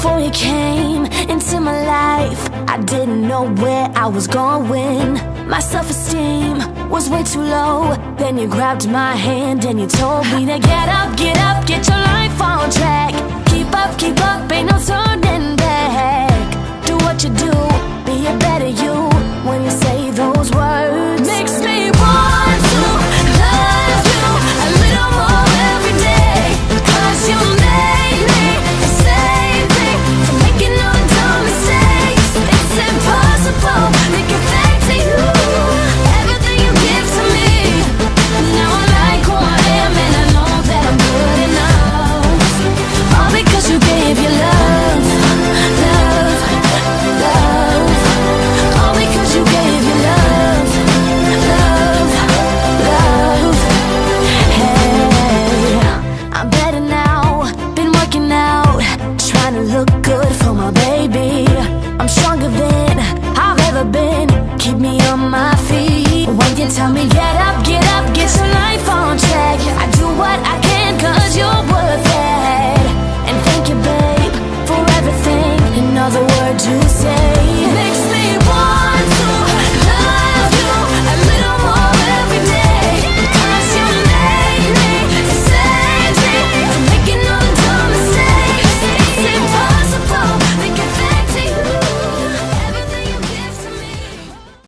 Before you came into my life, I didn't know where I was going. My self-esteem was way too low. Then you grabbed my hand and you told me to get up, get your life on track. Keep up, ain't no turning back. Do what you do, be a better you. When you say those words, makes me want to love you a little more every day. 'Cause you made me, save me from making no dumb mistakes. It's impossible to get back to you. Everything you give to me, now I like who I am and I know that I'm good enough. All because you gave your love, love, love. All because you gave your love, love, love. Hey, I'm better now, been working out, trying to look good for my baby. I'm stronger than I've ever been, keep me on my feet when you tell me get up.